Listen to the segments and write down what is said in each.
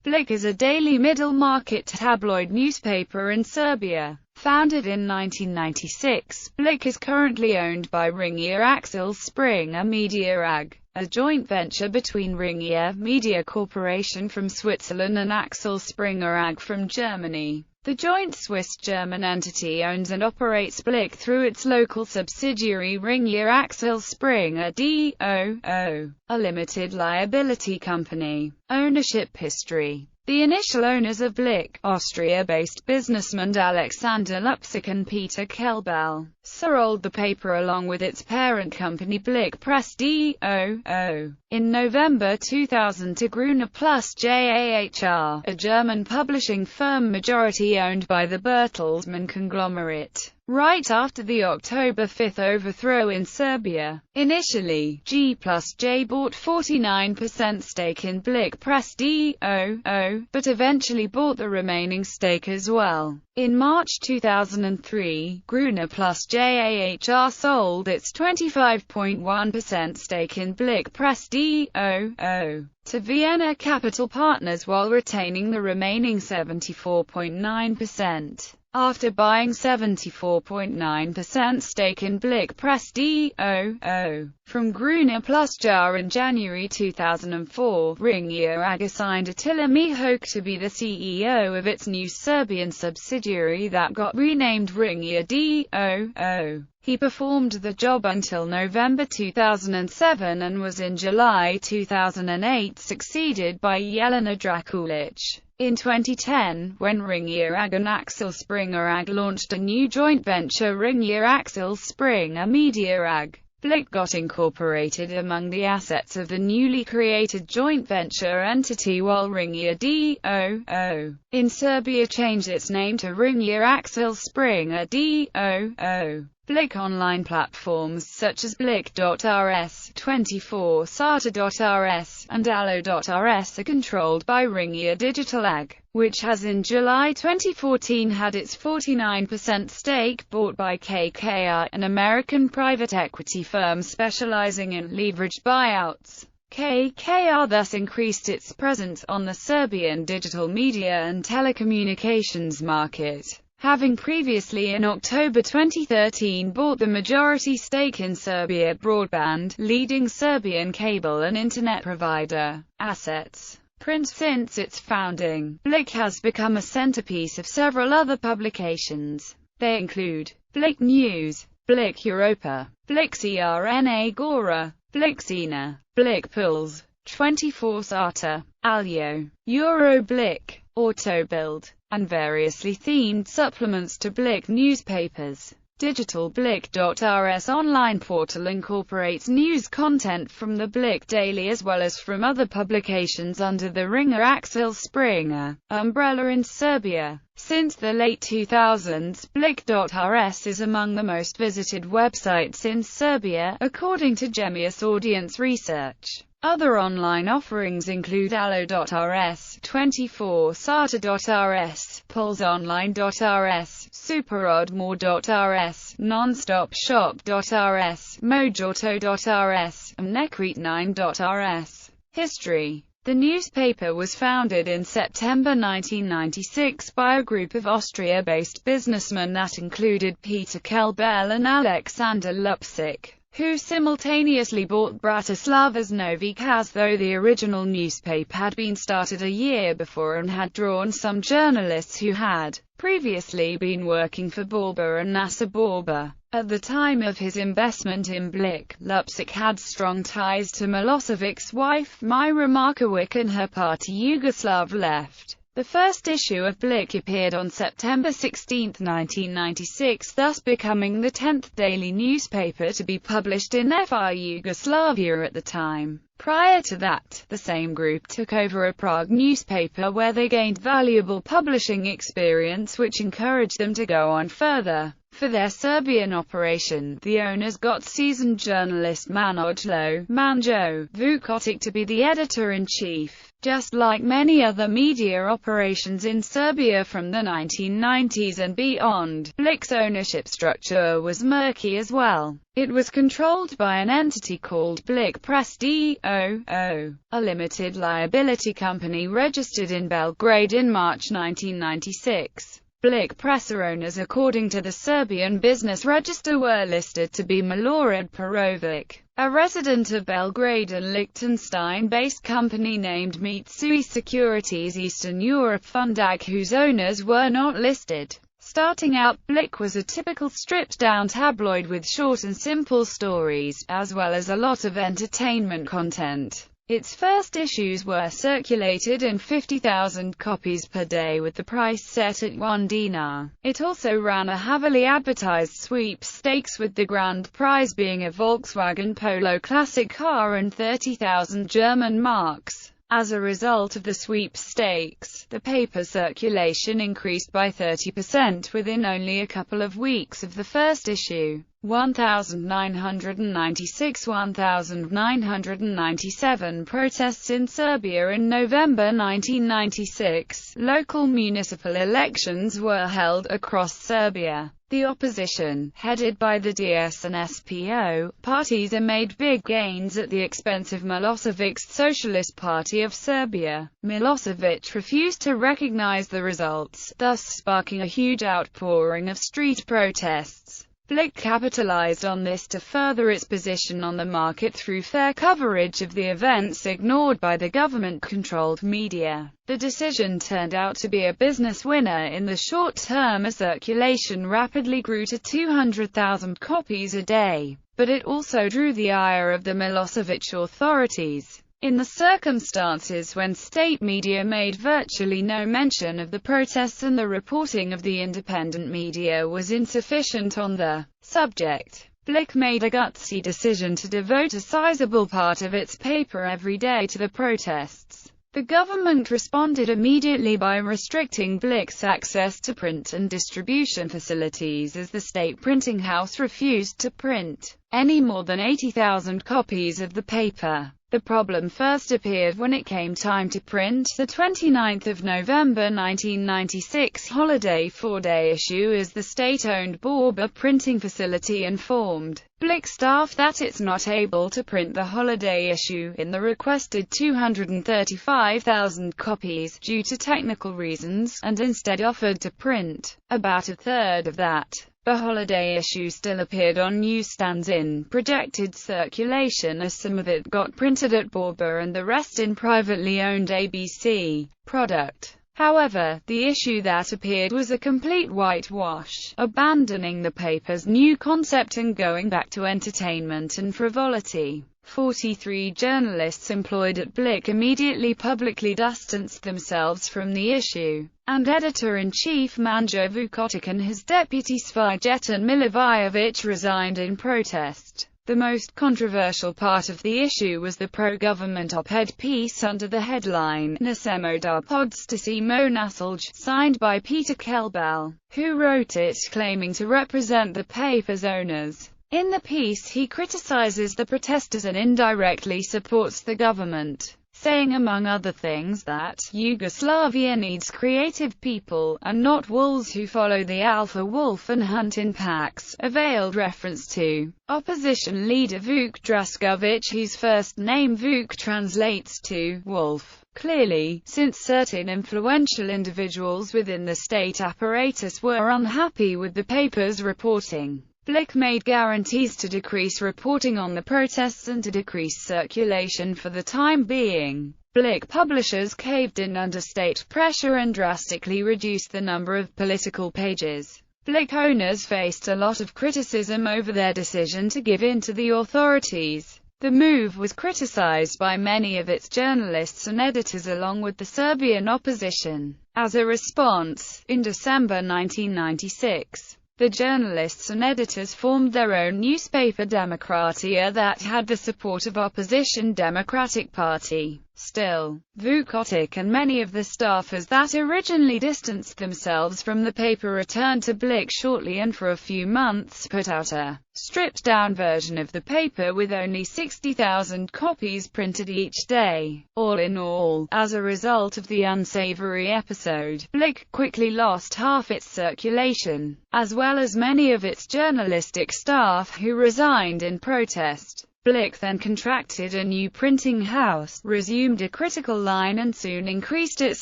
Blic is a daily middle-market tabloid newspaper in Serbia. Founded in 1996, Blic is currently owned by Ringier Axel Springer Media AG, a joint venture between Ringier Media Corporation from Switzerland and Axel Springer AG from Germany. The joint Swiss-German entity owns and operates Blic through its local subsidiary Ringier Axel Springer d.o.o., a limited liability company. Ownership history. The initial owners of Blic, Austria-based businessmen Alexander Lupsic and Peter Kelbel, sold the paper along with its parent company Blic Press d.o.o. in November 2000 to Gruner plus JAHR, a German publishing firm majority owned by the Bertelsmann conglomerate. Right after the October 5 overthrow in Serbia, initially, G plus J bought 49% stake in Blic Press d.o.o., but eventually bought the remaining stake as well. In March 2003, Gruner plus JAHR sold its 25.1% stake in Blic Press d.o.o. to Vienna Capital Partners while retaining the remaining 74.9%. After buying 74.9% stake in Blic Press d.o.o. from Gruner plus JAHR in January 2004, Ringier AG assigned Attila Mihok to be the CEO of its new Serbian subsidiary that got renamed Ringier d.o.o. He performed the job until November 2007 and was in July 2008 succeeded by Jelena Drakulic. In 2010, when Ringier AG and Axel Springer AG launched a new joint venture Ringier Axel Springer Media AG, Blic got incorporated among the assets of the newly created joint venture entity while Ringier d.o.o. in Serbia changed its name to Ringier Axel Springer d.o.o. Blic online platforms such as Blic.rs, 24sata.rs, and Allo.rs are controlled by Ringier Digital AG, which has in July 2014 had its 49% stake bought by KKR, an American private equity firm specializing in leveraged buyouts. KKR thus increased its presence on the Serbian digital media and telecommunications market, having previously in October 2013 bought the majority stake in Serbia Broadband, leading Serbian cable and internet provider. Assets. Print. Since its founding, Blic has become a centerpiece of several other publications. They include Blic News, Blic Europa, Blic CRNA Gora, Blic Sina, Blic Pulse, 24sata, Alio, Euroblic, Autobuild, and variously themed supplements to Blic newspapers. Digital Blic.rs online portal incorporates news content from the Blic Daily as well as from other publications under the Ringier Axel Springer umbrella in Serbia. Since the late 2000s, Blic.rs is among the most visited websites in Serbia, according to Gemius Audience Research. Other online offerings include Allo.rs, 24sata.rs, PulseOnline.rs, SuperodMore.rs, NonstopShop.rs, Mojauto.rs, and Necrete9.rs. History. The newspaper was founded in September 1996 by a group of Austria-based businessmen that included Peter Kelbel and Alexander Lupsic, who simultaneously bought Bratislava's Novi Kaz, though the original newspaper had been started a year before and had drawn some journalists who had previously been working for Borba and Nasser Borba. At the time of his investment in Blic, Lupsic had strong ties to Milosevic's wife Mira Markovic and her party Yugoslav Left. The first issue of Blic appeared on September 16, 1996, thus becoming the 10th daily newspaper to be published in FR Yugoslavia at the time. Prior to that, the same group took over a Prague newspaper where they gained valuable publishing experience which encouraged them to go on further. For their Serbian operation, the owners got seasoned journalist Manojlo Manjo Vukotic to be the editor-in-chief. Just like many other media operations in Serbia from the 1990s and beyond, Blic's ownership structure was murky as well. It was controlled by an entity called Blic Press d.o.o., a limited liability company registered in Belgrade in March 1996. Blic Press owners, according to the Serbian Business Register, were listed to be Milorad Perovic, a resident of Belgrade, and Liechtenstein-based company named Mitsui Securities Eastern Europe Fund AG, whose owners were not listed. Starting out, Blic was a typical stripped-down tabloid with short and simple stories, as well as a lot of entertainment content. Its first issues were circulated in 50,000 copies per day with the price set at 1 dinar. It also ran a heavily advertised sweepstakes, with the grand prize being a Volkswagen Polo classic car and 30,000 German marks. As a result of the sweepstakes, the paper's circulation increased by 30% within only a couple of weeks of the first issue. 1996–1997 protests in Serbia. In November 1996, local municipal elections were held across Serbia. The opposition, headed by the DS and SPO parties, made big gains at the expense of Milosevic's Socialist Party of Serbia. Milosevic refused to recognize the results, thus sparking a huge outpouring of street protests. Blic capitalized on this to further its position on the market through fair coverage of the events ignored by the government-controlled media. The decision turned out to be a business winner in the short term, as circulation rapidly grew to 200,000 copies a day, but it also drew the ire of the Milosevic authorities. In the circumstances when state media made virtually no mention of the protests and the reporting of the independent media was insufficient on the subject, Blic made a gutsy decision to devote a sizable part of its paper every day to the protests. The government responded immediately by restricting Blic's access to print and distribution facilities, as the state printing house refused to print any more than 80,000 copies of the paper. The problem first appeared when it came time to print the 29th of November 1996 holiday 4-day issue, as the state-owned Borba printing facility informed Blic staff that it's not able to print the holiday issue in the requested 235,000 copies due to technical reasons, and instead offered to print about a third of that. The holiday issue still appeared on newsstands in projected circulation, as some of it got printed at Borba and the rest in privately owned ABC product. However, the issue that appeared was a complete whitewash, abandoning the paper's new concept and going back to entertainment and frivolity. 43 journalists employed at Blic immediately publicly distanced themselves from the issue, and editor-in-chief Manjo Vukotic and his deputy Svajetan Milivojevic resigned in protest. The most controversial part of the issue was the pro-government op-ed piece under the headline "Nasemo da Podstasimo Nasilje," signed by Peter Kelbal, who wrote it, claiming to represent the paper's owners. In the piece, he criticizes the protesters and indirectly supports the government, saying among other things that Yugoslavia needs creative people, and not wolves who follow the alpha wolf and hunt in packs, a veiled reference to opposition leader Vuk Draskovic, whose first name Vuk translates to wolf. Clearly, since certain influential individuals within the state apparatus were unhappy with the paper's reporting, Blic made guarantees to decrease reporting on the protests and to decrease circulation for the time being. Blic publishers caved in under state pressure and drastically reduced the number of political pages. Blic owners faced a lot of criticism over their decision to give in to the authorities. The move was criticized by many of its journalists and editors along with the Serbian opposition. As a response, in December 1996, the journalists and editors formed their own newspaper, Demokratia, that had the support of opposition Democratic Party. Still, Vukotic and many of the staffers that originally distanced themselves from the paper returned to Blic shortly and for a few months put out a stripped-down version of the paper with only 60,000 copies printed each day. All in all, as a result of the unsavory episode, Blic quickly lost half its circulation, as well as many of its journalistic staff who resigned in protest. Blic then contracted a new printing house, resumed a critical line and soon increased its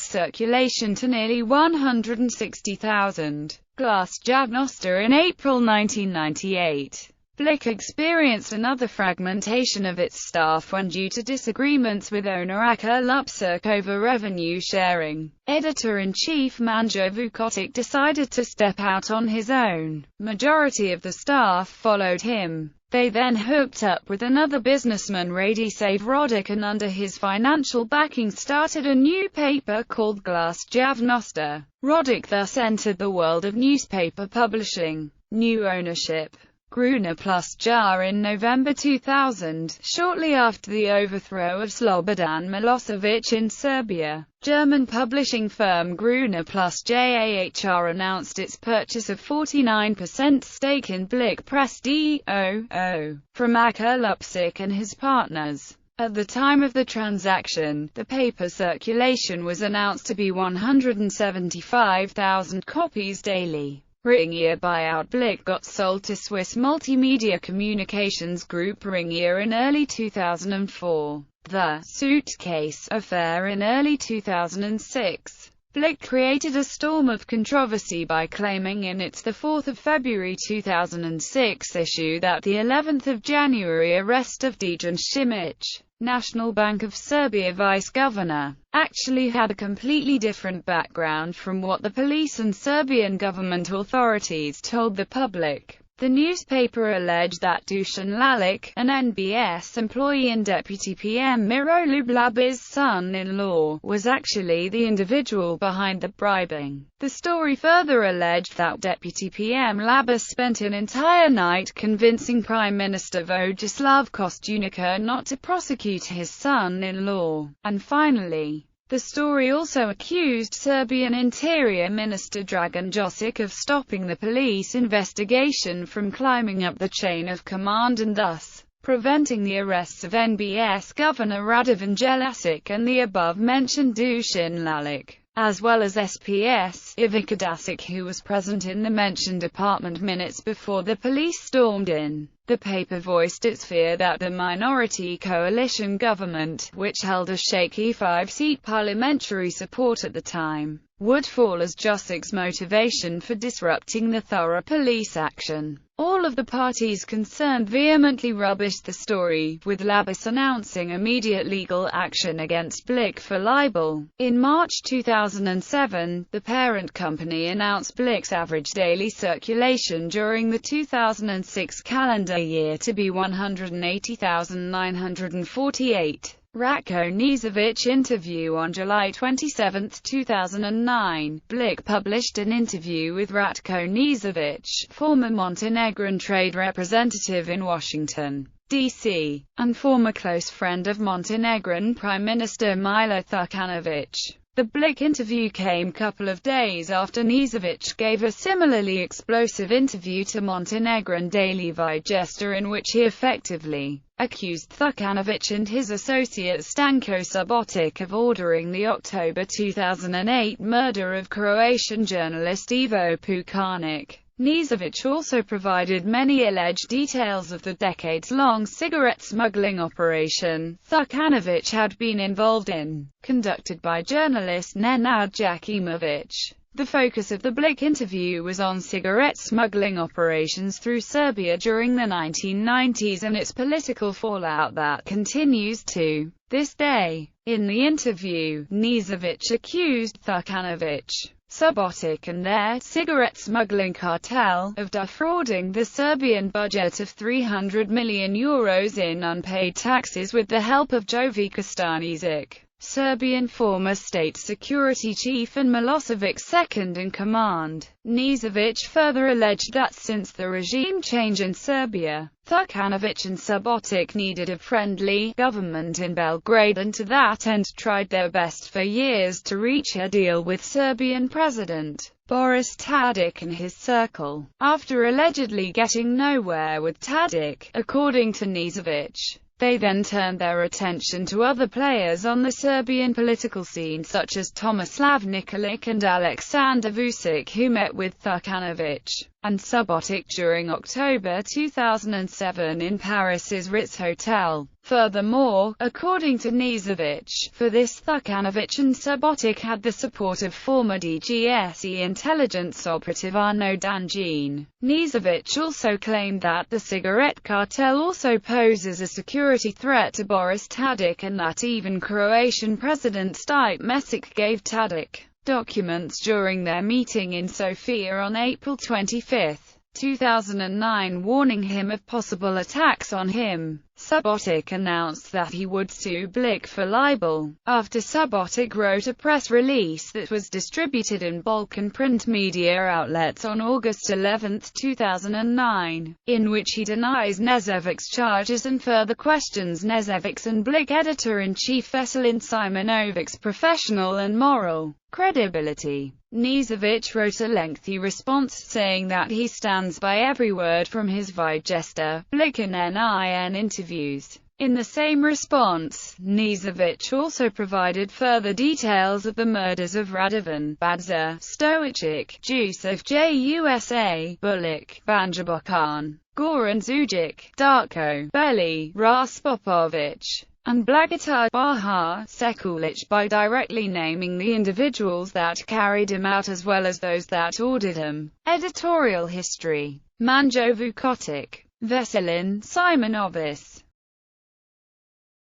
circulation to nearly 160,000. Glasnost in April 1998. Blic experienced another fragmentation of its staff when, due to disagreements with owner Aker Lupsuk over revenue sharing, editor-in-chief Manjo Vukotic decided to step out on his own. Majority of the staff followed him. They then hooked up with another businessman, Radislav Rodic, and under his financial backing started a new paper called Glasnost. Rodic thus entered the world of newspaper publishing. New ownership. Gruner plus Jar in November 2000, shortly after the overthrow of Slobodan Milosevic in Serbia. German publishing firm Gruner plus Jar announced its purchase of 49% stake in Blic Press DOO from Aker Lupsuk and his partners. At the time of the transaction, the paper's circulation was announced to be 175,000 copies daily. Ringier buyout. Blic got sold to Swiss multimedia communications group Ringier in early 2004. The suitcase affair in early 2006. Blic created a storm of controversy by claiming in its 4 February 2006 issue that the 11th January arrest of Dejan Šimić, National Bank of Serbia vice-governor, actually had a completely different background from what the police and Serbian government authorities told the public. The newspaper alleged that Dusan Lalic, an NBS employee and Deputy PM Miroljub Labi's son-in-law, was actually the individual behind the bribing. The story further alleged that Deputy PM Labis spent an entire night convincing Prime Minister Vojislav Kostunica not to prosecute his son-in-law. And finally, the story also accused Serbian Interior Minister Dragan Josic of stopping the police investigation from climbing up the chain of command and thus preventing the arrests of NBS Governor Radovan Jelacic and the above-mentioned Dusan Lalic, as well as SPS Ivica Dasic, who was present in the mentioned apartment minutes before the police stormed in. The paper voiced its fear that the minority coalition government, which held a shaky 5-seat parliamentary support at the time, would fall as Josic's motivation for disrupting the thorough police action. All of the parties concerned vehemently rubbished the story, with Labis announcing immediate legal action against Blic for libel. In March 2007, the parent company announced Blic's average daily circulation during the 2006 calendar year to be 180,948. Ratko Nižević interview. On July 27, 2009, Blic published an interview with Ratko Nižević, former Montenegrin trade representative in Washington, D.C., and former close friend of Montenegrin Prime Minister Milo Đukanović. The Blic interview came couple of days after Nižević gave a similarly explosive interview to Montenegrin daily Vijesta, in which he effectively accused Đukanović and his associate Stanko Subotic of ordering the October 2008 murder of Croatian journalist Ivo Pukanic. Nižević also provided many alleged details of the decades-long cigarette smuggling operation Đukanović had been involved in, conducted by journalist Nenad Jakimović. The focus of the Blic interview was on cigarette smuggling operations through Serbia during the 1990s and its political fallout that continues to this day. In the interview, Nižević accused Đukanović, Subotic and their cigarette smuggling cartel of defrauding the Serbian budget of €300 million in unpaid taxes with the help of Jovica Stanisic, Serbian former state security chief and Milosevic's second-in-command. Nižević further alleged that since the regime change in Serbia, Đukanović and Subotic needed a friendly government in Belgrade and to that end tried their best for years to reach a deal with Serbian President Boris Tadić and his circle. After allegedly getting nowhere with Tadić, according to Nižević, they then turned their attention to other players on the Serbian political scene such as Tomislav Nikolić and Aleksandar Vučić, who met with Đukanović and Subotic during October 2007 in Paris's Ritz Hotel. Furthermore, according to Nižević, for this Đukanović and Subotic had the support of former DGSE intelligence operative Arno Danjin. Nižević also claimed that the cigarette cartel also poses a security threat to Boris Tadić and that even Croatian President Stipe Mesić gave Tadić documents during their meeting in Sofia on April 25, 2009, warning him of possible attacks on him. Subotic announced that he would sue Blic for libel, after Subotic wrote a press release that was distributed in Balkan print media outlets on August 11, 2009, in which he denies Niževic's charges and further questions Nižević and Blic editor-in-chief Veselin Simonovic's professional and moral credibility. Nižević wrote a lengthy response saying that he stands by every word from his Vigesta, Blic and NIN interviews. In the same response, Nižević also provided further details of the murders of Radovan Badza, Stojić, Jusuf Jusa, Bulic, Banja Bokan, Goran Đujić, Darko Beli, Ras Popović, and Blagotar Baha Sekulic by directly naming the individuals that carried him out as well as those that ordered him. Editorial history. Manjo Vukotic, Veselin Simonovic.